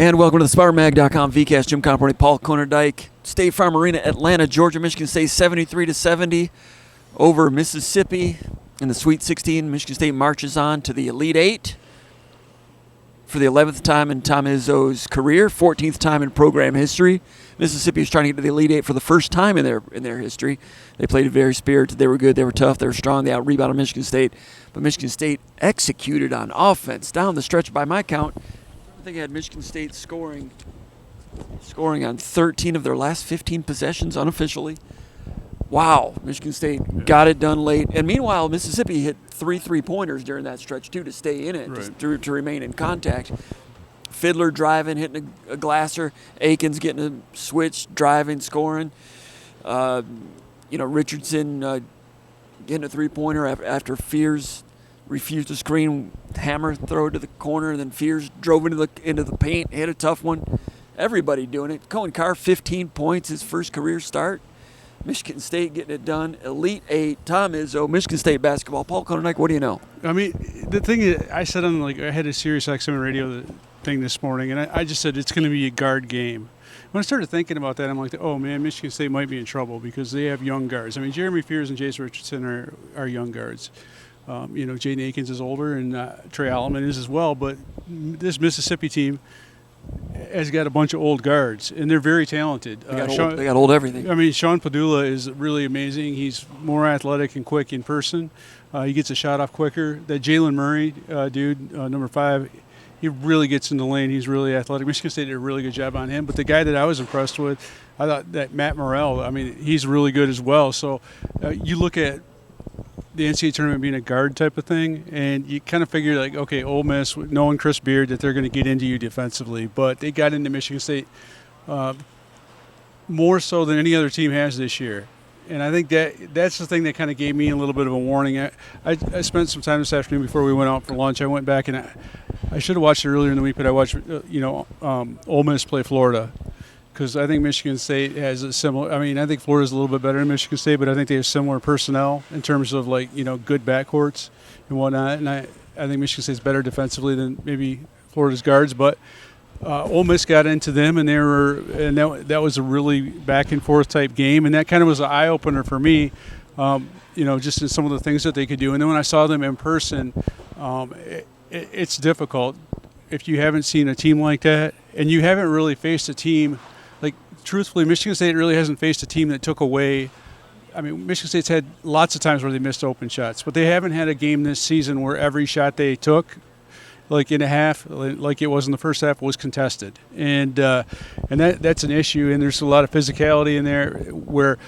And welcome to the SpartanMag.com VCast. Jim Comparoni, Paul Konyndyk. State Farm Arena, Atlanta, Georgia. Michigan State 73-70 over Mississippi in the Sweet 16. Michigan State marches on to the Elite Eight for the 11th time in Tom Izzo's career, 14th time in program history. Mississippi is trying to get to the Elite Eight for the first time in their history. They played very spirited. They were good. They were tough. They were strong. They out-rebounded Michigan State. But Michigan State executed on offense down the stretch. By my count, I think I had Michigan State scoring on 13 of their last 15 possessions unofficially. Wow, Michigan State got it done late. And meanwhile, Mississippi hit 3 3-pointers during that stretch, too, to stay in it, right, to remain in contact. Fiddler driving, hitting a glasser. Akins getting a switch, driving, scoring. Richardson getting a 3-pointer after Fears refused to screen, hammer throw to the corner, and then Fears drove into the paint, hit a tough one. Everybody doing it. Cohen Carr, 15 points, his first career start. Michigan State getting it done. Elite Eight, Tom Izzo, Michigan State basketball. Paul Konyndyk, what do you know? I mean, the thing is, I said I had a Sirius XM radio thing this morning, and I just said it's going to be a guard game. When I started thinking about that, I'm like, oh man, Michigan State might be in trouble because they have young guards. I mean, Jeremy Fears and Jace Richardson are young guards. Jaden Akins is older, and Trey Alleman is as well. But this Mississippi team has got a bunch of old guards, and they're very talented. They got old everything. I mean, Sean Padula is really amazing. He's more athletic and quick in person. He gets a shot off quicker. That Jalen Murray dude, number 5, he really gets in the lane. He's really athletic. Michigan State did a really good job on him. But the guy that I was impressed with, I thought that Matt Morrell, I mean, he's really good as well. So you look at the NCAA tournament being a guard type of thing, and you kind of figure, like, okay, Ole Miss, knowing Chris Beard, that they're going to get into you defensively. But they got into Michigan State more so than any other team has this year. And I think that's the thing that kind of gave me a little bit of a warning. I spent some time this afternoon before we went out for lunch. I went back, and I should have watched it earlier in the week, but I watched Ole Miss play Florida, because I think Michigan State has a similar – I mean, I think Florida's a little bit better than Michigan State, but I think they have similar personnel in terms of, good backcourts and whatnot. And I think Michigan State's better defensively than maybe Florida's guards. But Ole Miss got into them, and that was a really back-and-forth type game. And that kind of was an eye-opener for me, just in some of the things that they could do. And then when I saw them in person, it's difficult if you haven't seen a team like that, and you haven't really faced a team – truthfully, Michigan State really hasn't faced a team that took away. I mean, Michigan State's had lots of times where they missed open shots, but they haven't had a game this season where every shot they took, in a half, like it was in the first half, was contested. And that's an issue, and there's a lot of physicality in there where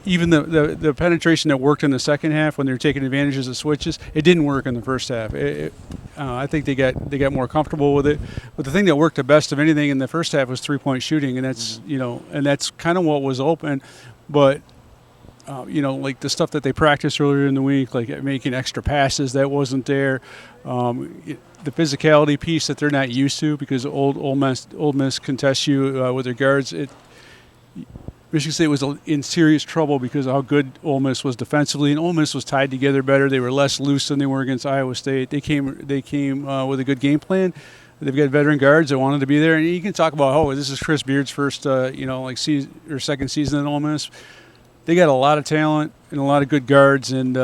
even the penetration that worked in the second half when they were taking advantages of switches, it didn't work in the first half. I think they got more comfortable with it. But the thing that worked the best of anything in the first half was 3-point shooting, and that's kind of what was open. But the stuff that they practiced earlier in the week, like making extra passes, that wasn't there. The physicality piece that they're not used to, because Ole Miss contests you with their guards. Michigan State was in serious trouble because of how good Ole Miss was defensively, and Ole Miss was tied together better. They were less loose than they were against Iowa State. They came with a good game plan. They've got veteran guards that wanted to be there, and you can talk about, this is Chris Beard's first, second season at Ole Miss. They got a lot of talent and a lot of good guards, and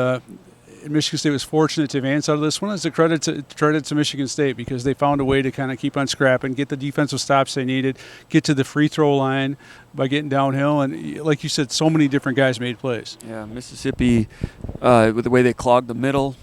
Michigan State was fortunate to advance out of this one. It's a credit to Michigan State, because they found a way to kind of keep on scrapping, get the defensive stops they needed, get to the free throw line by getting downhill. And like you said, so many different guys made plays. Yeah, Mississippi, with the way they clogged the middle,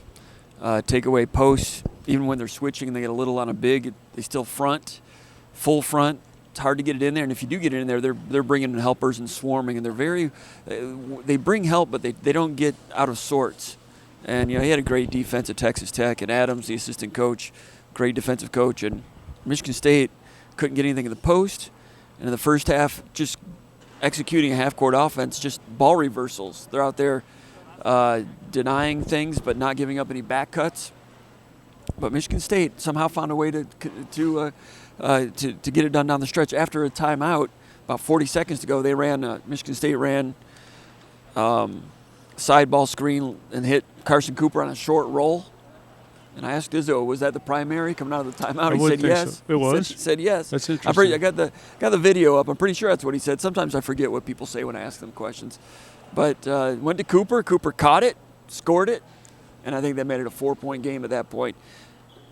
take away posts, even when they're switching and they get a little on a big, they still full front. It's hard to get it in there, and if you do get it in there, they're bringing in helpers and swarming, and they bring help, but they don't get out of sorts. And, he had a great defense at Texas Tech, and Adams, the assistant coach, great defensive coach. And Michigan State couldn't get anything in the post. And in the first half, just executing a half-court offense, just ball reversals. They're out there denying things but not giving up any back cuts. But Michigan State somehow found a way to get it done down the stretch. After a timeout, about 40 seconds to go, Michigan State ran side ball screen and hit Carson Cooper on a short roll. And I asked Izzo, was that the primary coming out of the timeout? I He would said think yes. so. It was? He said yes. That's I interesting. got the video up. I'm pretty sure that's what he said. Sometimes I forget what people say when I ask them questions. But went to Cooper. Cooper caught it, scored it, and I think that made it a 4-point game at that point.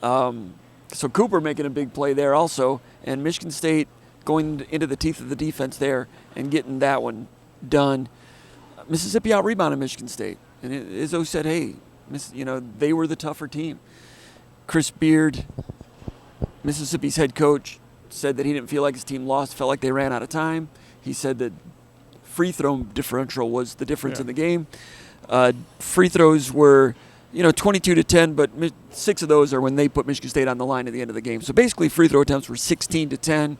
So Cooper making a big play there also, and Michigan State going into the teeth of the defense there and getting that one done. Mississippi out-rebounded Michigan State. And Izzo said, hey, they were the tougher team. Chris Beard, Mississippi's head coach, said that he didn't feel like his team lost, felt like they ran out of time. He said that free throw differential was the difference in the game. Free throws were, 22-10, but 6 of those are when they put Michigan State on the line at the end of the game. So basically free throw attempts were 16-10.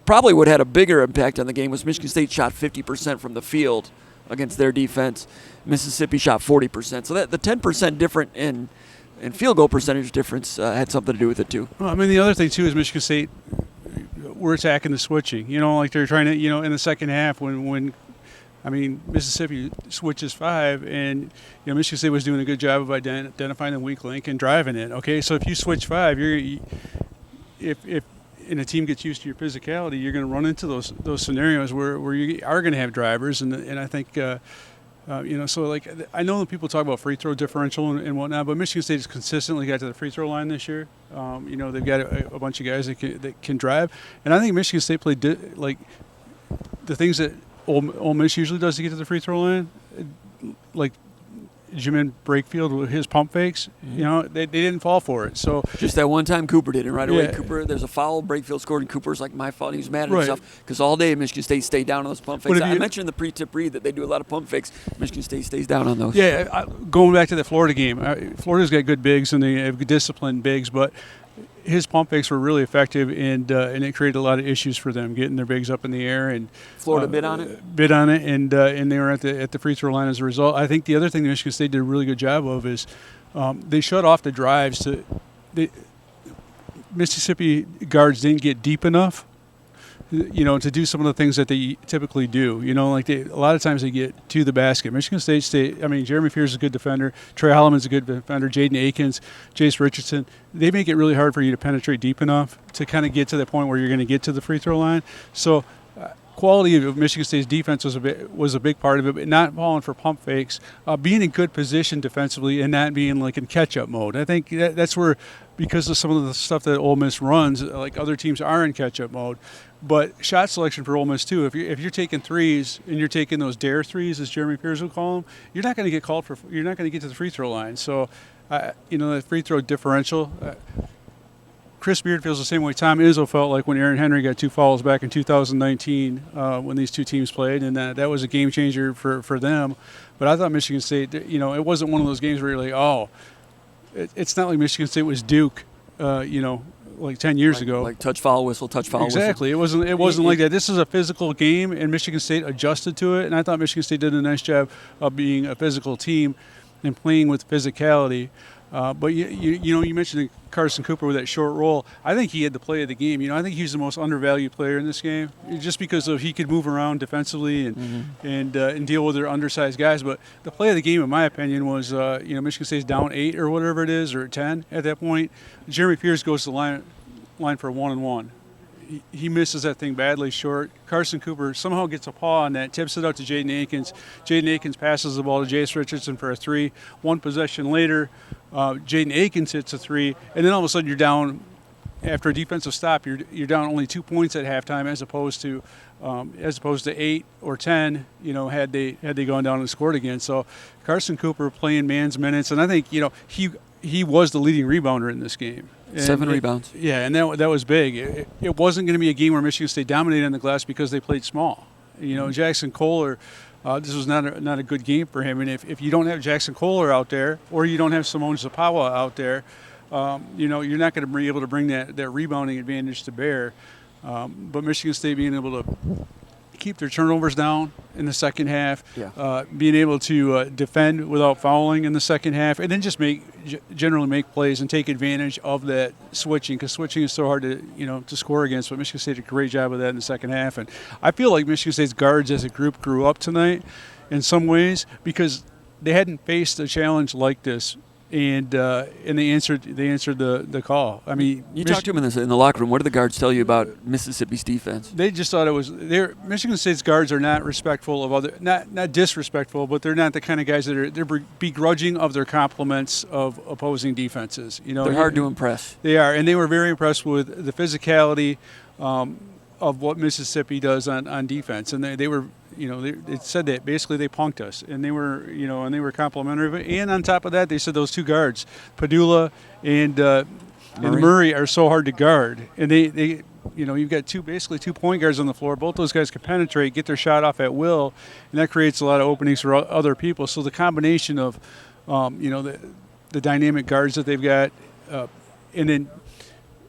Probably what had a bigger impact on the game was Michigan State shot 50% from the field against their defense. Mississippi shot 40%. So that the 10% different in field goal percentage difference had something to do with it too. Well, I mean, the other thing too is Michigan State were attacking the switching. Like they're trying to, in the second half when Mississippi switches 5, and Michigan State was doing a good job of identifying the weak link and driving it. Okay, so if you switch 5, if a team gets used to your physicality, you're going to run into those scenarios where you are going to have drivers, and I think. So like I know that people talk about free throw differential and whatnot, but Michigan State has consistently got to the free throw line this year. They've got a bunch of guys that can drive, and I think Michigan State played like the things that Ole Miss usually does to get to the free throw line, like Jermaine Brakefield with his pump fakes. They didn't fall for it. So just that one time Cooper did it right away. Yeah. Cooper, there's a foul. Brakefield scored, and Cooper's like, my fault. He was mad at Right. himself because all day Michigan State stayed down on those pump fakes. But I mentioned in the pre-tip read that they do a lot of pump fakes. Michigan State stays down on those. Yeah, going back to the Florida game, Florida's got good bigs and they have disciplined bigs, but his pump fakes were really effective, and it created a lot of issues for them getting their bigs up in the air. And Florida bid on it, and they were at the free throw line as a result. I think the other thing that Michigan State did a really good job of is they shut off the drives. Mississippi guards didn't get deep enough, to do some of the things that they typically do. A lot of times they get to the basket. Michigan State, Jeremy Fears is a good defender. Trey Holloman's a good defender. Jaden Akins, Jace Richardson. They make it really hard for you to penetrate deep enough to kind of get to the point where you're going to get to the free throw line. So quality of Michigan State's defense was a big part of it, but not falling for pump fakes, being in good position defensively, and not being like in catch-up mode. I think that's where, because of some of the stuff that Ole Miss runs, like other teams are in catch-up mode. But shot selection for Ole Miss too. If you're taking threes and you're taking those dare threes, as Jeremy Fears will call them, you're not going to get called for. You're not going to get to the free throw line. So, the free throw differential. Chris Beard feels the same way Tom Izzo felt like when Aaron Henry got 2 fouls back in 2019 when these two teams played, and that was a game changer for them. But I thought Michigan State, it wasn't one of those games where you're like, it's not like Michigan State was Duke, like 10 years ago. Like touch foul whistle. Exactly. It wasn't like that. This is a physical game, and Michigan State adjusted to it, and I thought Michigan State did a nice job of being a physical team and playing with physicality. But you mentioned Carson Cooper with that short roll. I think he had the play of the game. I think he's the most undervalued player in this game, just because of he could move around defensively and deal with their undersized guys. But the play of the game, in my opinion, was Michigan State's down 8 or whatever it is, or 10 at that point. Jeremy Fears goes to the line for a 1-and-1. He misses that thing badly short. Carson Cooper somehow gets a paw on that, tips it out to Jaden Akins. Jaden Akins passes the ball to Jace Richardson for a 3. One possession later, Jaden Akins hits a 3, and then all of a sudden you're down. After a defensive stop, you're down only 2 points at halftime, as opposed to 8 or 10. Had they gone down and scored again. So Carson Cooper playing man's minutes, and I think he was the leading rebounder in this game. 7 rebounds. Yeah, and that was big. It wasn't going to be a game where Michigan State dominated on the glass because they played small. Jackson Kohler, this was not a good game for him. And if you don't have Jackson Kohler out there, or you don't have Simone Zapawa out there, you're not going to be able to bring that rebounding advantage to bear. But Michigan State being able to keep their turnovers down in the second half, being able to defend without fouling in the second half, and then just generally make plays and take advantage of that switching, because switching is so hard to score against. But Michigan State did a great job of that in the second half, and I feel like Michigan State's guards as a group grew up tonight in some ways, because they hadn't faced a challenge like this and they answered the call. I mean, You talked to him in the locker room. What did the guards tell you about Mississippi's defense? They just thought it was Michigan State's guards are not respectful of other, not disrespectful, but they're not the kind of guys that they're begrudging of their compliments of opposing defenses. You know, They're hard to impress. They are, and they were very impressed with the physicality of what Mississippi does on defense, and they were. You know, they said that basically they punked us, and they were complimentary of it. And on top of that, they said those two guards, Padula and Murray, are so hard to guard. And they you've got basically 2 point guards on the floor. Both those guys can penetrate, get their shot off at will, and that creates a lot of openings for other people. So the combination of, the dynamic guards that they've got, and then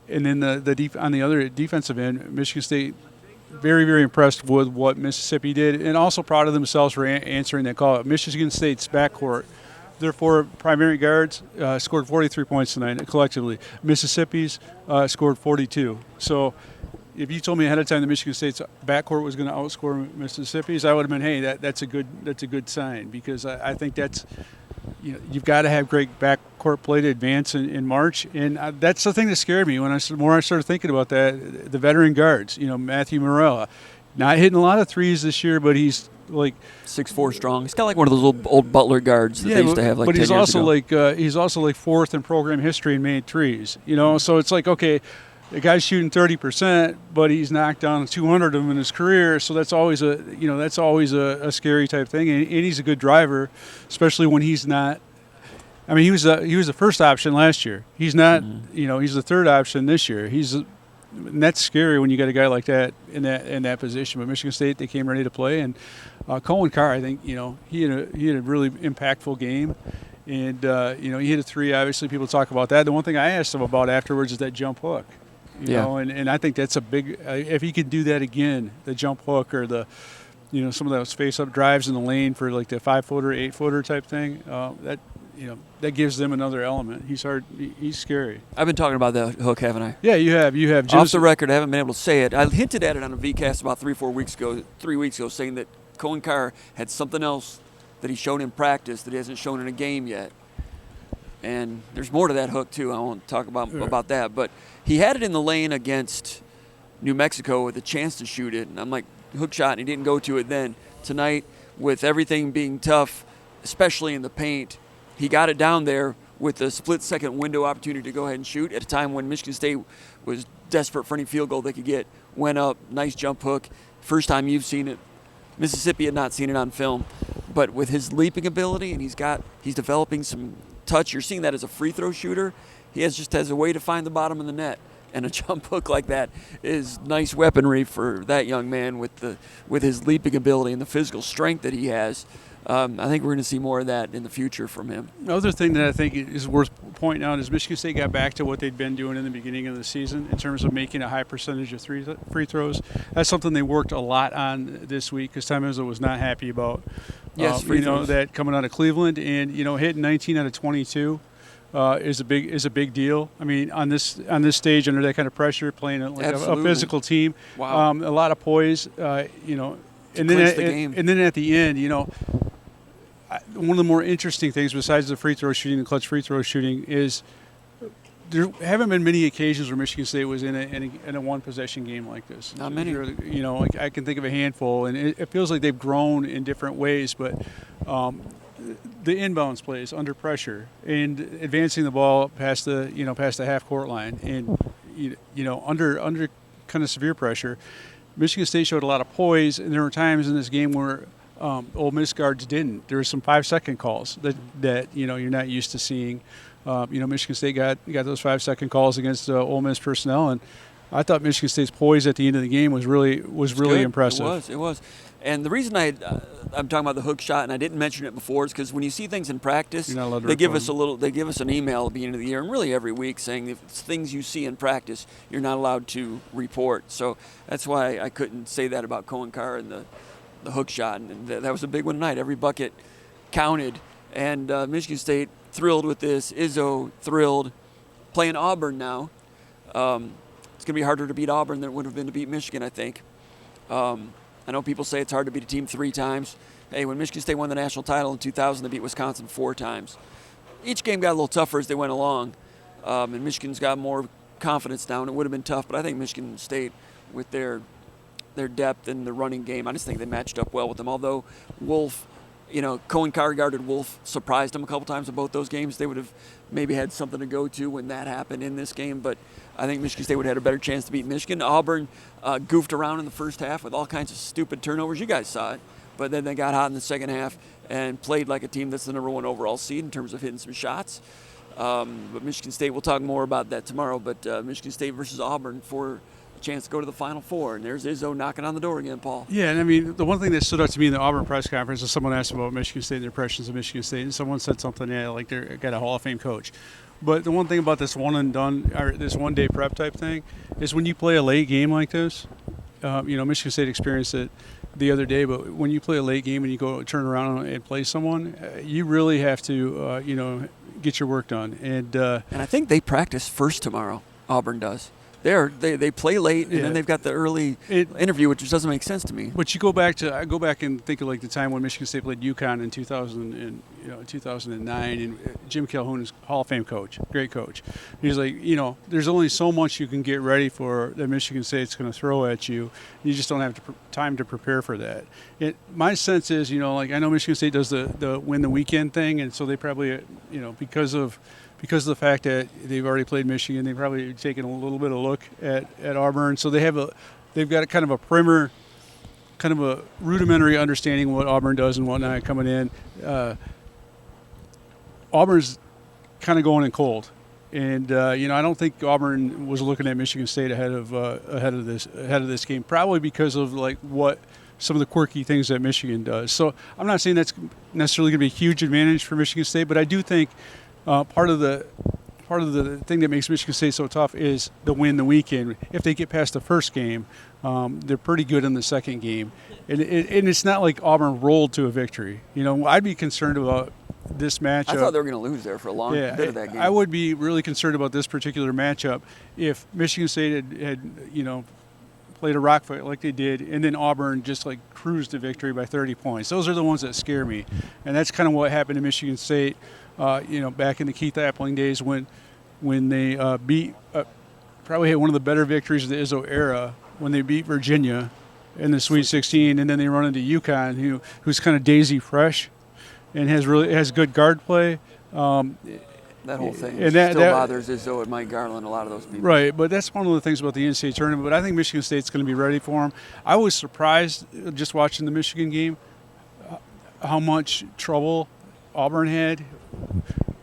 on the other defensive end, Michigan State. Very, very impressed with what Mississippi did, and also proud of themselves for answering that call. Michigan State's backcourt, their 4 primary guards scored 43 points tonight collectively. Mississippi's scored 42. So if you told me ahead of time that Michigan State's backcourt was going to outscore Mississippi's, I would have been, hey, that's a good sign, because I think that's. You've got to have great backcourt play to advance in March, and that's the thing that scared me when I started thinking about that. The veteran guards, Matthew Morella, not hitting a lot of threes this year, but he's like 6'4" strong. He's kind of like one of those old Butler guards that they used to have like 10 years ago. But he's also like 4th in program history in made threes. So it's like, okay, the guy's shooting 30%, but he's knocked down 200 of them in his career. So that's always a scary type thing. And he's a good driver, especially when he's not. I mean, he was the first option last year. He's not. He's the third option this year. And that's scary when you got a guy like that in that position. But Michigan State, they came ready to play, and Cohen Carr, I think, he had a really impactful game. And he hit a 3. Obviously, people talk about that. The one thing I asked him about afterwards is that jump hook. And I think that's a big. If he could do that again, the jump hook or the, some of those face-up drives in the lane for like the 5-footer, 8-footer type thing, that gives them another element. He's hard. He's scary. I've been talking about the hook, haven't I? Yeah, you have. Off the record, I haven't been able to say it. I hinted at it on a VCast about 3 weeks ago, saying that Cohen Carr had something else that he's shown in practice that he hasn't shown in a game yet. And there's more to that hook too. I won't talk about that, but he had it in the lane against New Mexico with a chance to shoot it, and I'm like, hook shot, and he didn't go to it then. Tonight, with everything being tough, especially in the paint, he got it down there with a split-second window opportunity to go ahead and shoot at a time when Michigan State was desperate for any field goal they could get. Went up, nice jump hook. First time you've seen it. Mississippi had not seen it on film, but with his leaping ability, and he's developing some touch. You're seeing that as a free throw shooter. He just has a way to find the bottom of the net, and a jump hook like that is nice weaponry for that young man with his leaping ability and the physical strength that he has. I think we're going to see more of that in the future from him. The other thing that I think is worth pointing out is Michigan State got back to what they'd been doing in the beginning of the season in terms of making a high percentage of free throws. That's something they worked a lot on this week because Tom Izzo was not happy about. Free throws. That coming out of Cleveland, and hitting 19 out of 22 is a big deal. I mean, on this stage under that kind of pressure, playing like a physical team, wow. A lot of poise, and then at the end, one of the more interesting things besides the free throw shooting, the clutch free throw shooting, is there haven't been many occasions where Michigan State was in a one possession game like this. Not many. I can think of a handful, and it feels like they've grown in different ways, but the inbounds plays under pressure and advancing the ball past the half court line and under kind of severe pressure, Michigan State showed a lot of poise, and there were times in this game where Ole Miss guards didn't. There were some 5-second calls that you're not used to seeing. Michigan State got those 5-second calls against Ole Miss personnel, and I thought Michigan State's poise at the end of the game was really impressive. It was. And the reason I'm talking about the hook shot, and I didn't mention it before, is because when you see things in practice, they give us an email at the beginning of the year, and really every week, saying if it's things you see in practice, you're not allowed to report. So that's why I couldn't say that about Cohen Carr and the hook shot, and that was a big one tonight. Every bucket counted, and Michigan State thrilled with this. Izzo thrilled. Playing Auburn now. It's going to be harder to beat Auburn than it would have been to beat Michigan, I think. I know people say it's hard to beat a team 3 times. Hey, when Michigan State won the national title in 2000, they beat Wisconsin 4 times. each game got a little tougher as they went along, and Michigan's got more confidence now, and it would have been tough. But I think Michigan State, with their depth in the running game, I just think they matched up well with them. Although Wolf, Cohen guarded Wolf, surprised them a couple times in both those games. They would have maybe had something to go to when that happened in this game. But I think Michigan State would have had a better chance to beat Michigan. Auburn goofed around in the first half with all kinds of stupid turnovers. You guys saw it. But then they got hot in the second half and played like a team that's the number 1 overall seed in terms of hitting some shots. But Michigan State, we'll talk more about that tomorrow. But Michigan State versus Auburn for a chance to go to the Final Four. And there's Izzo knocking on the door again, Paul. Yeah, and I mean, the one thing that stood out to me in the Auburn press conference is someone asked about Michigan State and their impressions of Michigan State, and someone said something, like they've got a Hall of Fame coach. But the one thing about this one and done, or this one-day prep type thing, is when you play a late game like this, Michigan State experienced it the other day, but when you play a late game and you go turn around and play someone, you really have to, get your work done. And I think they practice first tomorrow. Auburn does. They play late, and then they've got the early interview, which doesn't make sense to me. But you go back and think of like the time when Michigan State played UConn in 2009, and Jim Calhoun is Hall of Fame coach, great coach. He's like, there's only so much you can get ready for that Michigan State's going to throw at you. You just don't have time to prepare for that. My sense is, I know Michigan State does the win the weekend thing, and so they probably, because of the fact that they've already played Michigan, they've probably taken a little bit of look at Auburn. So they've got kind of a primer, kind of a rudimentary understanding of what Auburn does and whatnot coming in. Auburn's kind of going in cold, and I don't think Auburn was looking at Michigan State ahead of this game, probably because of like what some of the quirky things that Michigan does. So I'm not saying that's necessarily going to be a huge advantage for Michigan State, but I do think. Part of the thing that makes Michigan State so tough is the win the weekend. If they get past the first game, they're pretty good in the second game, and it's not like Auburn rolled to a victory. I'd be concerned about this matchup. I thought they were going to lose there for a long bit of that game. I would be really concerned about this particular matchup if Michigan State had played a rock fight like they did, and then Auburn just like cruised to victory by 30 points. Those are the ones that scare me, and that's kind of what happened to Michigan State. Back in the Keith Appling days when they beat probably had one of the better victories of the Izzo era when they beat Virginia in the Sweet 16, and then they run into UConn, who's kind of daisy fresh and has good guard play. That whole thing still bothers Izzo and Mike Garland, a lot of those people. Right, but that's one of the things about the NCAA tournament. But I think Michigan State's going to be ready for them. I was surprised just watching the Michigan game how much trouble Auburn had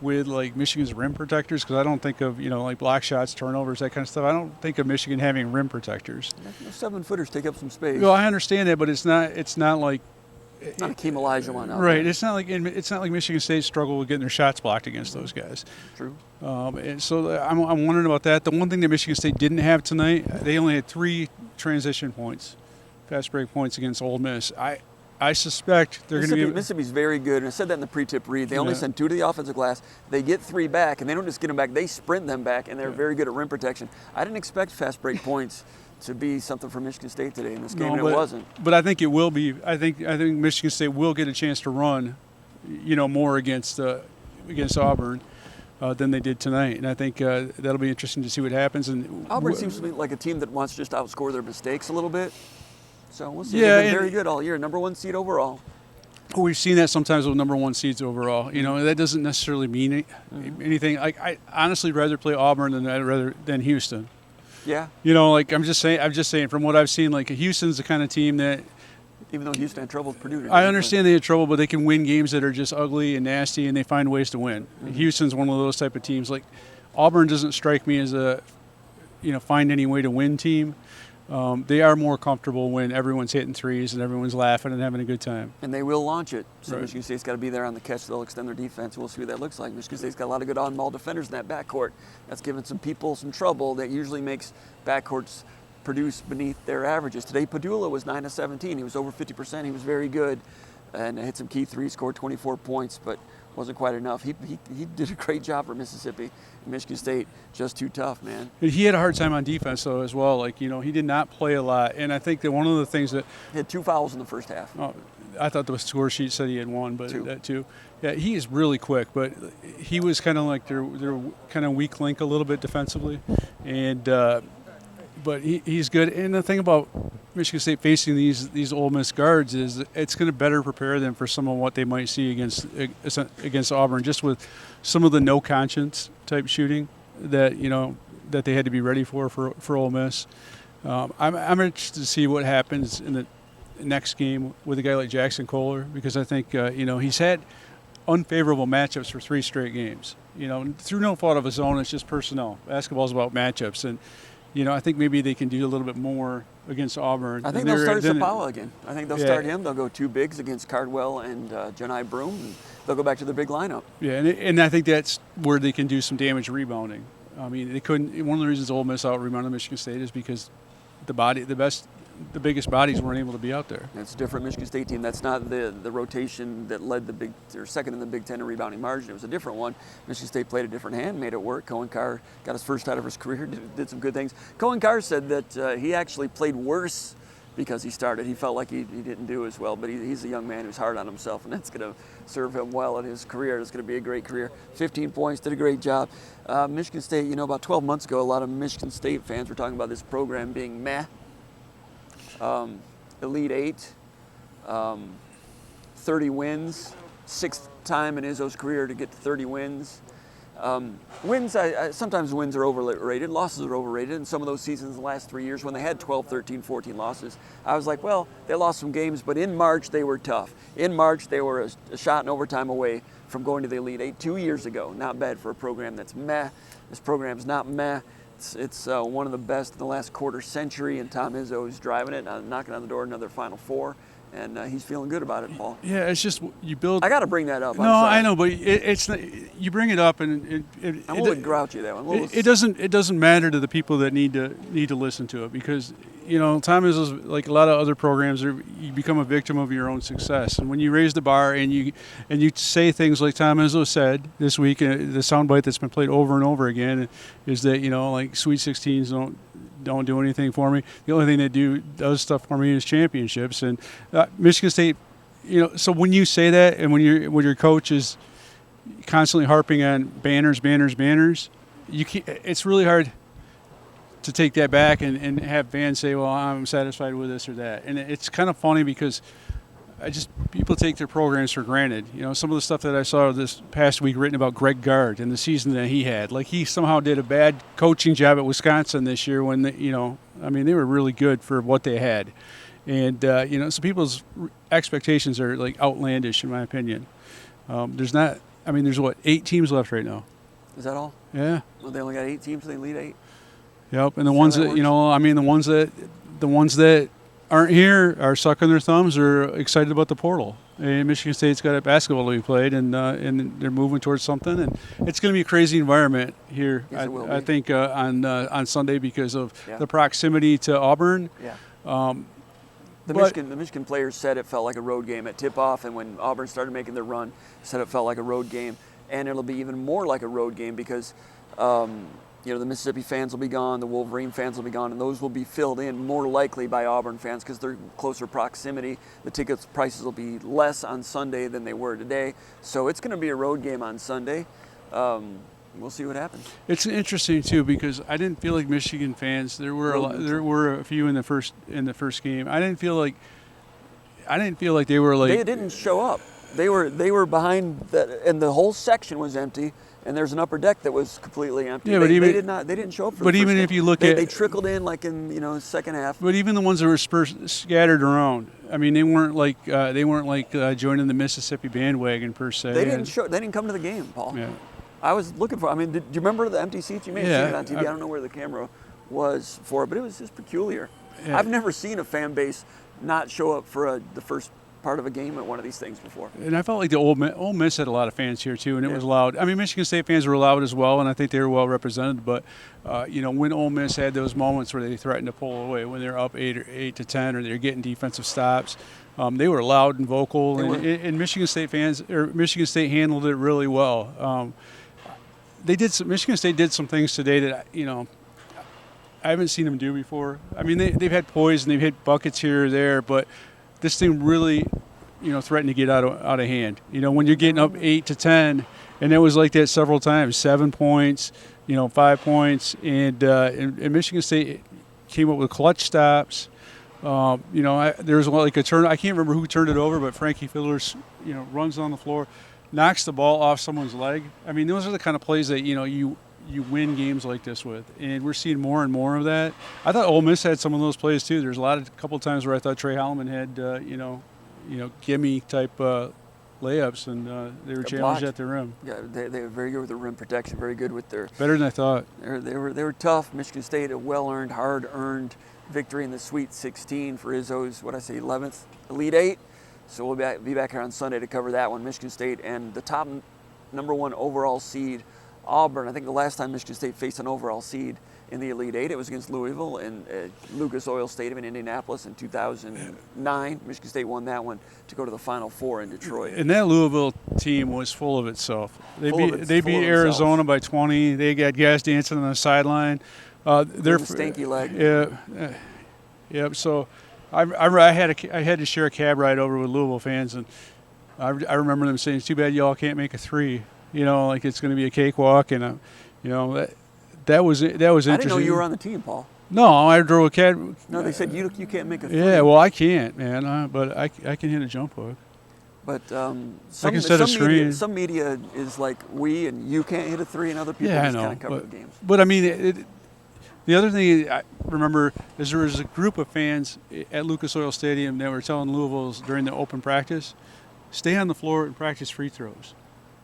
with like Michigan's rim protectors, because I don't think of like block shots, turnovers, that kind of stuff. I don't think of Michigan having rim protectors. The 7-footers take up some space. Well, I understand that, but it's not like it's not Akeem Olajuwon out right. there. It's not like Michigan State struggled with getting their shots blocked against those guys. True. And so I'm wondering about that. The one thing that Michigan State didn't have tonight, they only had 3 transition points, fast break points against Ole Miss. I suspect they're going to be. Mississippi's very good, and I said that in the pre-tip read. They only send 2 to the offensive glass. They get 3 back, and they don't just get them back. They sprint them back, and they're very good at rim protection. I didn't expect fast break points to be something for Michigan State today in this game, and it wasn't. But I think it will be. I think Michigan State will get a chance to run, more against Auburn than they did tonight, and I think that'll be interesting to see what happens. And Auburn seems to be like a team that wants to just outscore their mistakes a little bit. So we'll see. Yeah, they've been very good all year. Number 1 seed overall. We've seen that sometimes with number 1 seeds overall. That doesn't necessarily mean anything. I honestly rather play Auburn than Houston. Yeah. I'm just saying from what I've seen, like Houston's the kind of team that. Even though Houston had trouble with Purdue. I understand they had trouble, but they can win games that are just ugly and nasty, and they find ways to win. Mm-hmm. Houston's one of those type of teams. Like Auburn doesn't strike me as a, find any way to win team. They are more comfortable when everyone's hitting threes and everyone's laughing and having a good time. And they will launch it. So right. Michigan State's got to be there on the catch. They'll extend their defense. We'll see what that looks like. Michigan State's got a lot of good on-ball defenders in that backcourt. That's giving some people some trouble. That usually makes backcourts produce beneath their averages. Today, Padula was 9 of 17. He was over 50%. He was very good and hit some key threes, scored 24 points, but wasn't quite enough. He did a great job for Mississippi. Michigan State, just too tough, man. He had a hard time on defense, though, as well. Like, he did not play a lot. And I think that one of the things that – He had 2 fouls in the first half. I thought the score sheet said he had one, but 2. that too. Yeah, he is really quick, but he was kind of like their kind of weak link a little bit defensively, and but he's good. And the thing about Michigan State facing these Ole Miss guards is it's going to better prepare them for some of what they might see against Auburn, just with some of the no conscience type shooting that that they had to be ready for Ole Miss. I'm interested to see what happens in the next game with a guy like Jackson Kohler, because I think he's had unfavorable matchups for 3 straight games. Through no fault of his own, it's just personnel. Basketball's about matchups, and I think maybe they can do a little bit more against Auburn. I think they'll start Sapawa again. I think they'll start him. They'll go 2 bigs against Cardwell and Janai Broom, and they'll go back to their big lineup. Yeah, and I think that's where they can do some damage rebounding. I mean, they couldn't. One of the reasons Ole Miss out-rebounded Michigan State is because the biggest bodies weren't able to be out there. It's a different Michigan State team. That's not the rotation that led second in the Big Ten in rebounding margin. It was a different one. Michigan State played a different hand, made it work. Cohen Carr got his first out of his career, did some good things. Cohen Carr said that he actually played worse because he started. He felt like he didn't do as well, but he's a young man who's hard on himself, and that's going to serve him well in his career. It's going to be a great career. 15 points, did a great job. Michigan State, about 12 months ago, a lot of Michigan State fans were talking about this program being meh. Elite 8, 30 wins, 6th time in Izzo's career to get to 30 wins. Wins, sometimes wins are overrated, losses are overrated, and some of those seasons the last 3 years when they had 12, 13, 14 losses, I was like, well, they lost some games, but in March they were tough. In March they were a shot in overtime away from going to the Elite 8 2 years ago. Not bad for a program that's meh. This program's not meh. It's one of the best in the last quarter century, and Tom Izzo is driving it, knocking on the door another Final Four, and he's feeling good about it, Paul. Yeah, it's just you build. I got to bring that up. No, I know, but it's you bring it up, and I'm a little grouchy that one. It doesn't matter to the people that need to listen to it, because Tom Izzo's like a lot of other programs. You become a victim of your own success, and when you raise the bar and you say things like Tom Izzo said this week, the soundbite that's been played over and over again is that like Sweet 16s don't do anything for me. The only thing that does stuff for me is championships. And Michigan State, so when you say that, and when your coach is constantly harping on banners, it's really hard to take that back and have fans say, well, I'm satisfied with this or that. And it's kind of funny because people take their programs for granted. Some of the stuff that I saw this past week written about Greg Gard and the season that he had, like he somehow did a bad coaching job at Wisconsin this year when they were really good for what they had. And so people's expectations are like outlandish in my opinion. There's 8 teams left right now. Is that all? Yeah. Well, they only got 8 teams in the Elite 8. Yep, and the ones that the ones that aren't here are sucking their thumbs or excited about the portal. And Michigan State's got a basketball to be played, and they're moving towards something. And it's going to be a crazy environment here. Yes, it will be. I think on Sunday because of the proximity to Auburn. Yeah. The Michigan players said it felt like a road game at tip-off, and when Auburn started making their run, said it felt like a road game. And it'll be even more like a road game because the Mississippi fans will be gone, the Wolverine fans will be gone, and those will be filled in more likely by Auburn fans because they're closer proximity. The tickets prices will be less on Sunday than they were today. So it's going to be a road game on Sunday. We'll see what happens. It's interesting too because I didn't feel like Michigan fans. There were a few in the first game. I didn't feel like they were like. They didn't show up. They were behind that, and the whole section was empty. And there's an upper deck that was completely empty. Yeah, they didn't show up for the first even game. If you look they trickled in like in the second half. But even the ones that were scattered around, I mean, they weren't like joining the Mississippi bandwagon per se. They didn't come to the game, Paul. Yeah. I was looking for. I mean, do you remember the empty seats? You may have seen it on TV. I don't know where the camera was for it, but it was just peculiar. Yeah. I've never seen a fan base not show up for the first part of a game at one of these things before. And I felt like the Ole Miss had a lot of fans here too, and it was loud. I mean, Michigan State fans were loud as well, and I think they were well represented. But when Ole Miss had those moments where they threatened to pull away, when they're up 8 to 10, or they're getting defensive stops, they were loud and vocal. And Michigan State handled it really well. Michigan State did some things today that I haven't seen them do before. I mean, they've had poise and they've hit buckets here or there, but this thing really threaten to get out of hand. When you're getting up 8-10, and it was like that several times, 7 points, 5 points, and Michigan State came up with clutch stops. There was like a turn. I can't remember who turned it over, but Frankie Fiddler, runs on the floor, knocks the ball off someone's leg. I mean, those are the kind of plays that you win games like this with, and we're seeing more and more of that. I thought Ole Miss had some of those plays too. There's a couple of times where I thought Trey Holloman had gimme type layups, and they were challenged at the rim. Yeah, they were very good with the rim protection. Very good with their better than I thought. They were tough. Michigan State, a well-earned, hard-earned victory in the Sweet 16 for Izzo's 11th Elite Eight. So we'll be back here on Sunday to cover that one. Michigan State and the top number 1 overall seed, Auburn. I think the last time Michigan State faced an overall seed in the Elite Eight, it was against Louisville in Lucas Oil Stadium in Indianapolis in 2009. Michigan State won that one to go to the Final Four in Detroit. And that Louisville team was full of itself. They beat Arizona by 20. They got guys dancing on the sideline. They're stanky leg. Yeah. So I had to share a cab ride over with Louisville fans, and I remember them saying, "It's too bad y'all can't make a three. Like it's going to be a cakewalk." And that was interesting. I didn't know you were on the team, Paul. No, I drove a cab. No, they said you can't make a three. Yeah, well, I can't, man. But I can hit a jump hook. But some media is like we and you can't hit a three, and other people just kind of cover the games. But I mean, the other thing I remember is there was a group of fans at Lucas Oil Stadium that were telling Louisville's during the open practice, stay on the floor and practice free throws.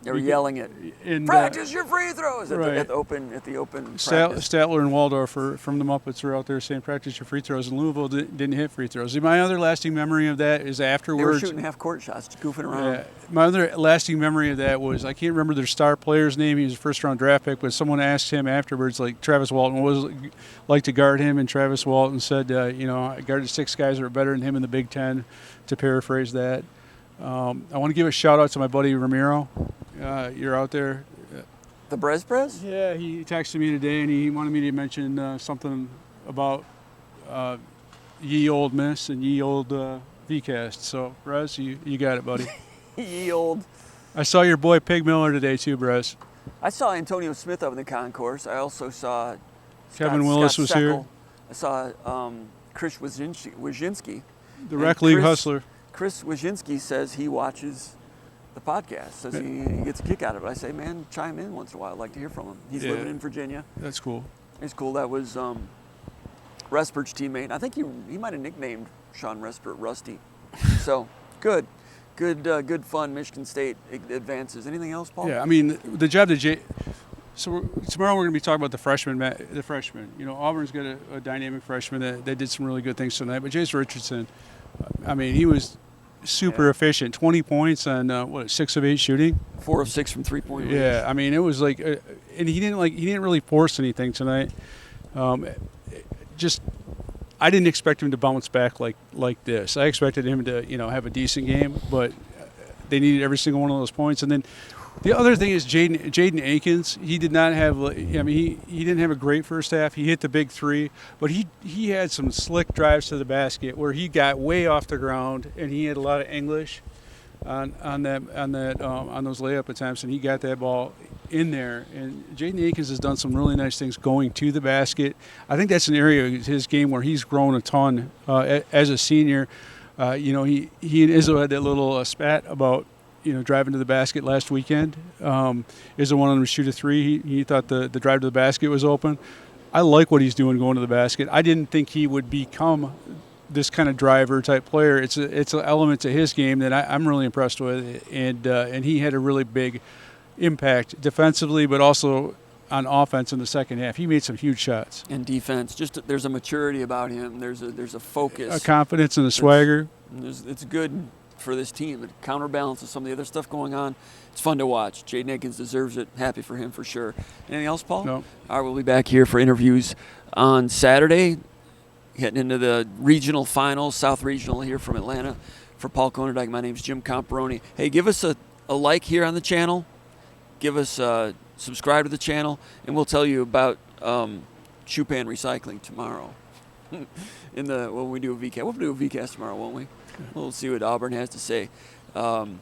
They were yelling it. Practice your free throws at the open practice. Statler and Waldorf from the Muppets were out there saying practice your free throws, and Louisville didn't hit free throws. My other lasting memory of that is afterwards. They were shooting half-court shots, goofing around. Yeah, my other lasting memory of that was I can't remember their star player's name. He was a first-round draft pick, but someone asked him afterwards, like Travis Walton, what was it like to guard him? And Travis Walton said, I guarded 6 guys that were better than him in the Big Ten, to paraphrase that. I want to give a shout-out to my buddy Ramiro. You're out there. The Brez? Yeah, he texted me today, and he wanted me to mention something about ye old Miss and ye old VCast. So, Brez, you got it, buddy. Ye old. I saw your boy Pig Miller today, too, Brez. I saw Antonio Smith up in the concourse. I also saw Kevin Willis was here. I saw Chris Wyszynski. The Rec League hustler. Chris Wyszynski says he watches the podcast, says he gets a kick out of it. I say, man, chime in once in a while. I'd like to hear from him. He's living in Virginia. That's cool. He's cool. That was Respert's teammate. I think he might have nicknamed Sean Respert Rusty. So, good fun. Michigan State advances. Anything else, Paul? Yeah, I mean, the job that So tomorrow we're going to be talking about the freshmen. Auburn's got a dynamic freshman that did some really good things tonight. But Jace Richardson, he was super efficient. 20 points on 6 of 8 shooting. 4 of 6 from 3-point range. Yeah, it was like, and he didn't really force anything tonight. I didn't expect him to bounce back like this. I expected him to have a decent game, but they needed every single one of those points. And then the other thing is Jaden Akins. He did not have. He didn't have a great first half. He hit the big 3, but he had some slick drives to the basket where he got way off the ground, and he had a lot of English on those layup attempts, and he got that ball in there. And Jaden Akins has done some really nice things going to the basket. I think that's an area of his game where he's grown a ton as a senior. He and Izzo had that little spat about driving to the basket last weekend. Izzo wanted him to shoot a 3. He thought the drive to the basket was open. I like what he's doing going to the basket. I didn't think he would become this kind of driver type player. It's an element to his game that I'm really impressed with, and he had a really big impact defensively, but also on offense in the second half. He made some huge shots. And defense, there's a maturity about him. There's a focus, a confidence, and a swagger. It's good for this team. It counterbalances some of the other stuff going on. It's fun to watch. Jaden Akins deserves it. Happy for him for sure. Anything else, Paul? No. All right, we'll be back here for interviews on Saturday. Heading into the regional finals, South Regional here from Atlanta. For Paul Konyndyk, my name's Jim Comparoni. Hey, give us a like here on the channel. Give us subscribe to the channel, and we'll tell you about Chupan Recycling tomorrow. when we do a VCast. We'll do a VCast tomorrow, won't we? We'll see what Auburn has to say. And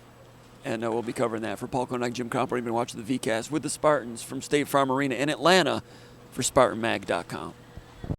we'll be covering that. For Paul Konyndyk, Jim Comparoni, been watching the VCast with the Spartans from State Farm Arena in Atlanta for SpartanMag.com.